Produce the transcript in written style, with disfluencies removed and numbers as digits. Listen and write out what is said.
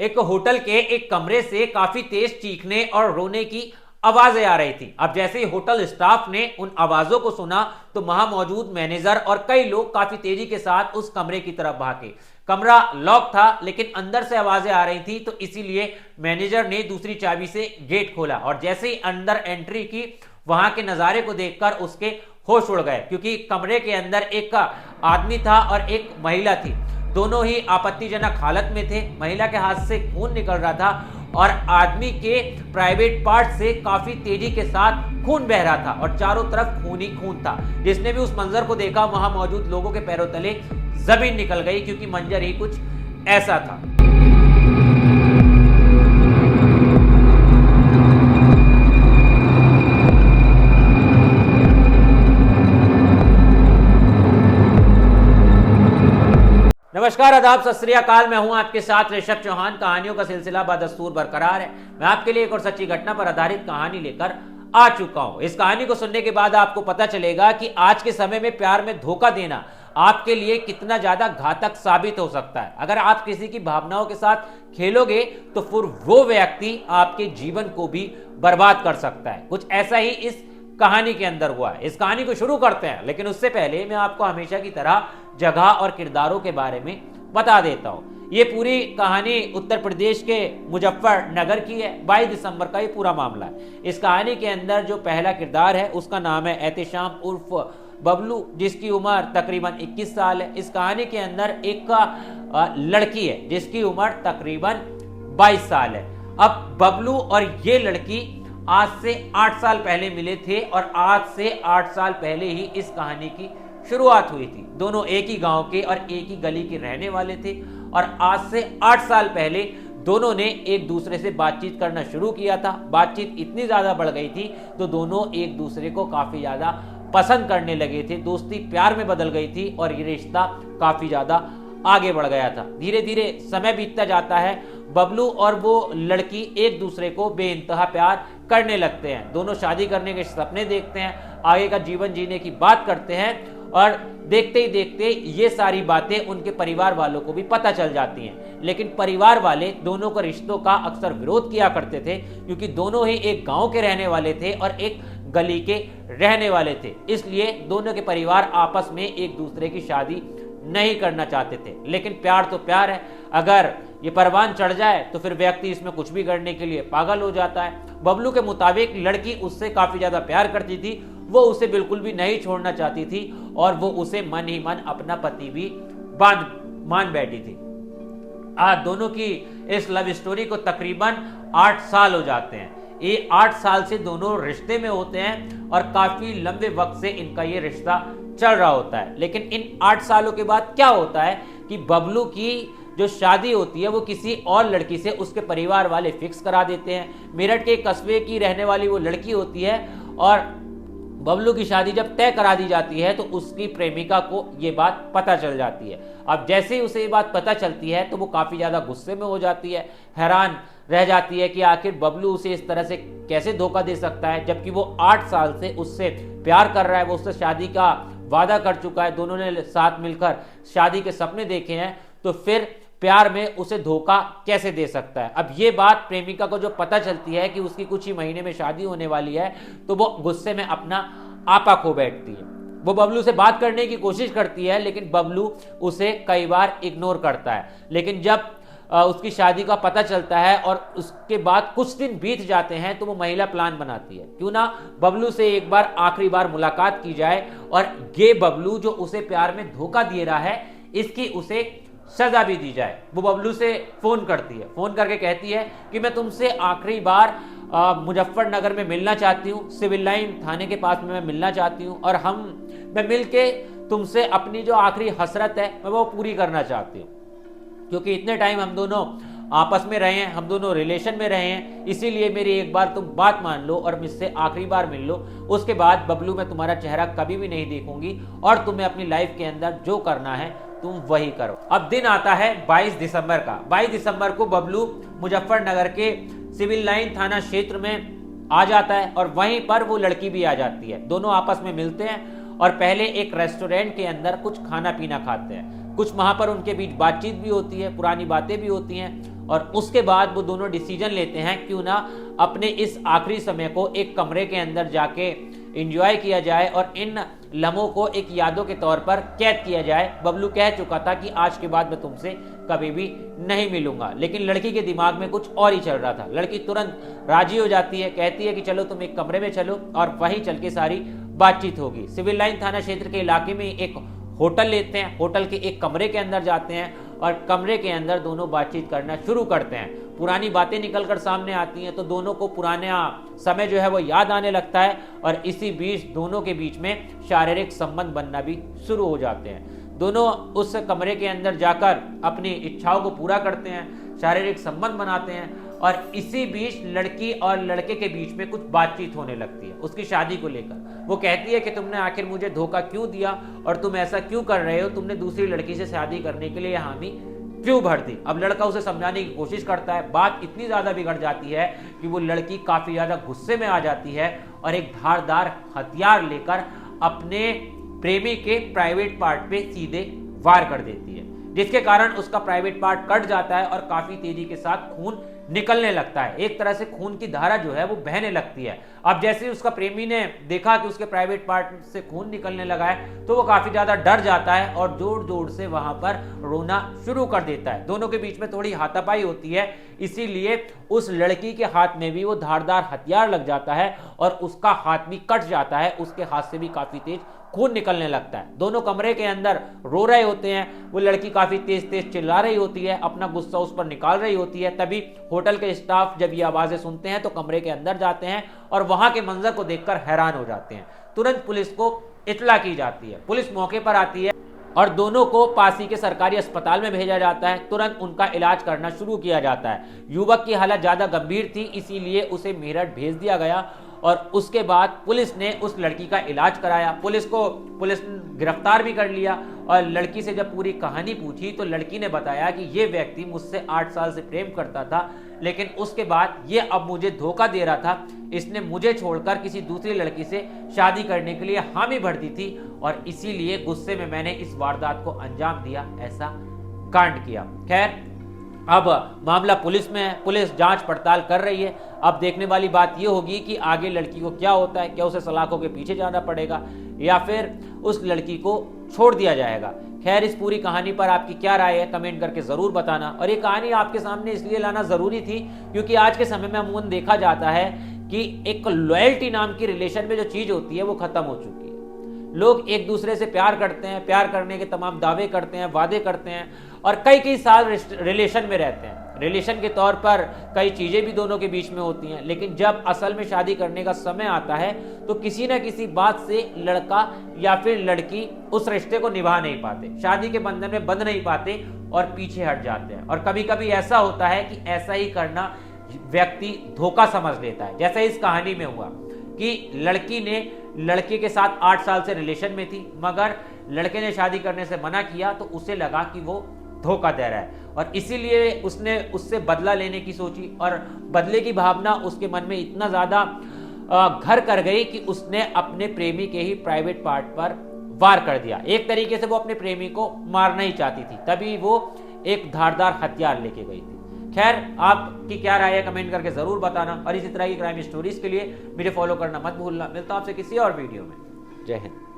एक होटल के एक कमरे से काफी तेज चीखने और रोने की आवाजें आ रही थी। अब जैसे ही होटल स्टाफ ने उन आवाजों को सुना तो वहां मौजूद मैनेजर और कई लोग काफी तेजी के साथ उस कमरे की तरफ भागे। कमरा लॉक था लेकिन अंदर से आवाजें आ रही थी, तो इसीलिए मैनेजर ने दूसरी चाबी से गेट खोला और जैसे ही अंदर एंट्री की, वहां के नजारे को देखकर उसके होश उड़ गए, क्योंकि कमरे के अंदर एक आदमी था और एक महिला थी। दोनों ही आपत्तिजनक हालत में थे। महिला के हाथ से खून निकल रहा था और आदमी के प्राइवेट पार्ट से काफी तेजी के साथ खून बह रहा था और चारों तरफ खून ही खून था। जिसने भी उस मंजर को देखा, वहां मौजूद लोगों के पैरों तले जमीन निकल गई, क्योंकि मंजर ही कुछ ऐसा था। नमस्कार, आदाब, सत श्री अकाल। मैं हूं आपके साथ ऋषभ चौहान। कहानियों का सिलसिला बदस्तूर बरकरार है। मैं आपके लिए एक और सच्ची घटना पर आधारित कहानी लेकर आ चुका हूं। इस कहानी को सुनने के बाद आपको पता चलेगा कि आज के समय में प्यार में धोखा देना आपके लिए कितना ज्यादा घातक साबित हो सकता है। अगर आप किसी की भावनाओं के साथ खेलोगे तो फिर वो व्यक्ति आपके जीवन को भी बर्बाद कर सकता है। कुछ ऐसा ही इस कहानी के अंदर हुआ है। इस कहानी को शुरू करते हैं, लेकिन उससे पहले मैं आपको हमेशा की तरह जगह और किरदारों के बारे में बता देता हूं। ये पूरी कहानी उत्तर प्रदेश के मुजफ्फरनगर की है। 22 दिसंबर का ये पूरा मामला है। इस कहानी के अंदर जो पहला किरदार है उसका नाम है एहतेशाम उर्फ बबलू, जिसकी उम्र तकरीबन 21 साल है। इस कहानी के अंदर एक लड़की है जिसकी उम्र तकरीबन 22 साल है। अब बबलू और ये लड़की आज से 8 साल पहले मिले थे और आज से 8 साल पहले ही इस कहानी की शुरुआत हुई थी। दोनों एक ही गांव के और एक ही गली के रहने वाले थे और आज से 8 साल पहले दोनों ने एक दूसरे से बातचीत करना शुरू किया था। बातचीत इतनी ज्यादा बढ़ गई थी तो दोनों एक दूसरे को काफी ज्यादा पसंद करने लगे थे। दोस्ती प्यार में बदल गई थी और ये रिश्ता काफी ज्यादा आगे बढ़ गया था। धीरे धीरे समय बीतता जाता है। बबलू और वो लड़की एक दूसरे को बेइंतहा प्यार करने लगते हैं। दोनों शादी करने के सपने देखते हैं, आगे का जीवन जीने की बात करते हैं और देखते ही देखते ये सारी बातें उनके परिवार वालों को भी पता चल जाती हैं। लेकिन परिवार वाले दोनों के रिश्तों का अक्सर विरोध किया करते थे, क्योंकि दोनों ही एक गांव के रहने वाले थे और एक गली के रहने वाले थे। इसलिए दोनों के परिवार आपस में एक दूसरे की शादी नहीं करना चाहते थे। लेकिन प्यार तो प्यार है, अगर ये परवान चढ़ जाए तो फिर व्यक्ति इसमें कुछ भी करने के लिए पागल हो जाता है। बबलू के मुताबिक लड़की उससे काफी ज्यादा प्यार करती थी, वो उसे बिल्कुल भी नहीं छोड़ना चाहती थी और वो उसे मन ही मन अपना पति भी मान बैठी थी। आज दोनों की इस लव स्टोरी को तकरीबन 8 साल हो जाते हैं। ये 8 साल से दोनों रिश्ते में होते हैं और काफी लंबे वक्त से इनका ये रिश्ता चल रहा होता है। लेकिन इन 8 सालों के बाद क्या होता है कि बबलू की जो शादी होती है वो किसी और लड़की से उसके परिवार वाले फिक्स करा देते हैं। मेरठ के कस्बे की रहने वाली वो लड़की होती है और बबलू की शादी जब तय करा दी जाती है तो उसकी प्रेमिका को ये बात पता चल जाती है। अब जैसे ही उसे ये बात पता चलती है तो वो काफी ज्यादा गुस्से में हो जाती है, हैरान रह जाती है कि आखिर बबलू उसे इस तरह से कैसे धोखा दे सकता है, जबकि वो 8 साल से उससे प्यार कर रहा है, वो उससे शादी का वादा कर चुका है, दोनों ने साथ मिलकर शादी के सपने देखे हैं। तो फिर प्यार में उसे धोखा कैसे दे सकता है। अब ये बात प्रेमिका को जो पता चलती है कि उसकी कुछ ही महीने में शादी होने वाली है, तो वो गुस्से में अपना आपा खो बैठती है। वो बबलू से बात करने की कोशिश करती है, लेकिन बबलू उसे कई बार इग्नोर करता है। लेकिन जब उसकी शादी का पता चलता है और उसके बाद कुछ दिन बीत जाते हैं तो वो महिला प्लान बनाती है, क्यों ना बबलू से एक बार आखिरी बार मुलाकात की जाए और ये बबलू जो उसे प्यार में धोखा दे रहा है इसकी उसे सजा भी दी जाए। वो बबलू से फोन करती है, फोन करके कहती है कि मैं तुमसे आखिरी बार मुजफ्फरनगर में मिलना चाहती हूँ, सिविल लाइन थाने के पास में मैं मिलना चाहती हूँ और मैं मिलके तुमसे अपनी जो आखिरी हसरत है मैं वो पूरी करना चाहती हूँ, क्योंकि इतने टाइम हम दोनों आपस में रहे हैं, हम दोनों रिलेशन में रहे हैं, इसीलिए मेरी एक बार तुम बात मान लो और मुझसे आखिरी बार मिल लो। उसके बाद बबलू मैं तुम्हारा चेहरा कभी भी नहीं देखूंगी और तुम्हें अपनी लाइफ के अंदर जो करना है तुम वही करो। अब दिन आता है 22 दिसंबर का। 22 दिसंबर को बबलू मुजफ्फरनगर के सिविल लाइन थाना क्षेत्र में आ जाता है और वहीं पर वो लड़की भी आ जाती है। दोनों आपस में मिलते हैं और पहले एक रेस्टोरेंट के अंदर कुछ खाना पीना खाते हैं। कुछ वहां पर उनके बीच बातचीत भी होती है, पुरानी बातें भी होती हैं और उसके बाद वो दोनों डिसीजन लेते हैं क्यों ना अपने इस आखिरी समय को एक कमरे के अंदर जाके एंजॉय किया जाए और इन लम्हों को एक यादों के तौर पर कैद किया जाए। बबलू कह चुका था कि आज के बाद मैं तुमसे कभी भी नहीं मिलूंगा, लेकिन लड़की के दिमाग में कुछ और ही चल रहा था। लड़की तुरंत राजी हो जाती है, कहती है कि चलो तुम एक कमरे में चलो और वहीं चल के सारी बातचीत होगी। सिविल लाइन थाना क्षेत्र के इलाके में एक होटल लेते हैं, होटल के एक कमरे के अंदर जाते हैं और कमरे के अंदर दोनों बातचीत करना शुरू करते हैं। पुरानी बातें निकलकर सामने आती हैं तो दोनों को पुराना समय जो है वो याद आने लगता है और इसी बीच दोनों के बीच में शारीरिक संबंध बनना भी शुरू हो जाते हैं। दोनों उस कमरे के अंदर जाकर अपनी इच्छाओं को पूरा करते हैं, शारीरिक संबंध बनाते हैं और इसी बीच लड़की और लड़के के बीच में कुछ बातचीत होने लगती है उसकी शादी को लेकर। वो कहती है कि तुमने आखिर मुझे धोखा क्यों दिया और तुम ऐसा क्यों कर रहे हो, तुमने दूसरी लड़की से शादी करने के लिए हामी क्यों भर दी। अब लड़का उसे समझाने की कोशिश करता है, बात इतनी ज्यादा बिगड़ जाती है कि वो लड़की काफी ज्यादा गुस्से में आ जाती है और एक धारदार हथियार लेकर अपने प्रेमी के प्राइवेट पार्ट पे सीधे वार कर देती है, जिसके कारण उसका प्राइवेट पार्ट कट जाता है और काफी तेजी के साथ खून निकलने लगता है। एक तरह से खून की धारा जो है वो बहने लगती है। अब जैसे ही उसका प्रेमी ने देखा कि उसके प्राइवेट पार्ट से खून निकलने लगा है तो वो काफी ज्यादा डर जाता है और जोर जोर से वहां पर रोना शुरू कर देता है। दोनों के बीच में थोड़ी हाथापाई होती है, इसीलिए उस लड़की के हाथ में भी वो धारदार हथियार लग जाता है और उसका हाथ भी कट जाता है, उसके हाथ से भी काफी तेज खून निकलने लगता है। दोनों कमरे के अंदर रो रहे होते हैं, वो लड़की काफी तेज तेज चिल्ला रही होती है, अपना गुस्सा उस पर निकाल रही होती है। तभी होटल के स्टाफ जब ये आवाजें सुनते हैं तो कमरे के अंदर जाते हैं और वहां के मंजर को देखकर हैरान हो जाते हैं। तुरंत पुलिस को इत्तला की जाती है, पुलिस मौके पर आती है और दोनों को पास ही के सरकारी अस्पताल में भेजा जाता है। तुरंत उनका इलाज करना शुरू किया जाता है। युवक की हालत ज्यादा गंभीर थी, इसीलिए उसे मेरठ भेज दिया गया और उसके बाद पुलिस ने उस लड़की का इलाज कराया। पुलिस ने गिरफ्तार भी कर लिया और लड़की से जब पूरी कहानी पूछी तो लड़की ने बताया कि ये व्यक्ति मुझसे 8 साल से प्रेम करता था, लेकिन उसके बाद ये अब मुझे धोखा दे रहा था। इसने मुझे छोड़कर किसी दूसरी लड़की से शादी करने के लिए हामी भर दी थी और इसीलिए गुस्से में मैंने इस वारदात को अंजाम दिया, ऐसा कांड किया। खैर, अब मामला पुलिस में है, पुलिस जांच पड़ताल कर रही है। अब देखने वाली बात यह होगी कि आगे लड़की को क्या होता है, क्या उसे सलाखों के पीछे जाना पड़ेगा या फिर उस लड़की को छोड़ दिया जाएगा। खैर, इस पूरी कहानी पर आपकी क्या राय है कमेंट करके जरूर बताना। और ये कहानी आपके सामने इसलिए लाना जरूरी थी क्योंकि आज के समय में अमूमन देखा जाता है कि एक लॉयल्टी नाम की रिलेशन में जो चीज होती है वो खत्म हो चुकी है। लोग एक दूसरे से प्यार करते हैं, प्यार करने के तमाम दावे करते हैं, वादे करते हैं और कई साल रिलेशन में रहते हैं। रिलेशन के तौर पर कई चीजें भी दोनों के बीच में होती हैं, लेकिन जब असल में शादी करने का समय आता है तो किसी ना किसी बात से लड़का या फिर लड़की उस रिश्ते को निभा नहीं पाते, शादी के बंधन में बंध नहीं पाते और पीछे हट जाते हैं। और कभी कभी ऐसा होता है कि ऐसा ही करना व्यक्ति धोखा समझ लेता है, जैसे इस कहानी में हुआ कि लड़की ने लड़के के साथ 8 साल से रिलेशन में थी, मगर लड़के ने शादी करने से मना किया तो उसे लगा कि वो धोखा दे रहा है और इसीलिए उसने उससे बदला लेने की सोची और बदले की भावना उसके मन में इतना ज्यादा घर कर गई कि उसने अपने प्रेमी के ही प्राइवेट पार्ट पर वार कर दिया। एक तरीके से वो अपने प्रेमी को मारना ही चाहती थी, तभी वो एक धारदार हथियार लेके गई थी। खैर, आपकी क्या राय है कमेंट करके जरूर बताना और इसी तरह की क्राइम स्टोरीज के लिए मुझे फॉलो करना मत भूलना। मिलता हूं आपसे किसी और वीडियो में। जय हिंद।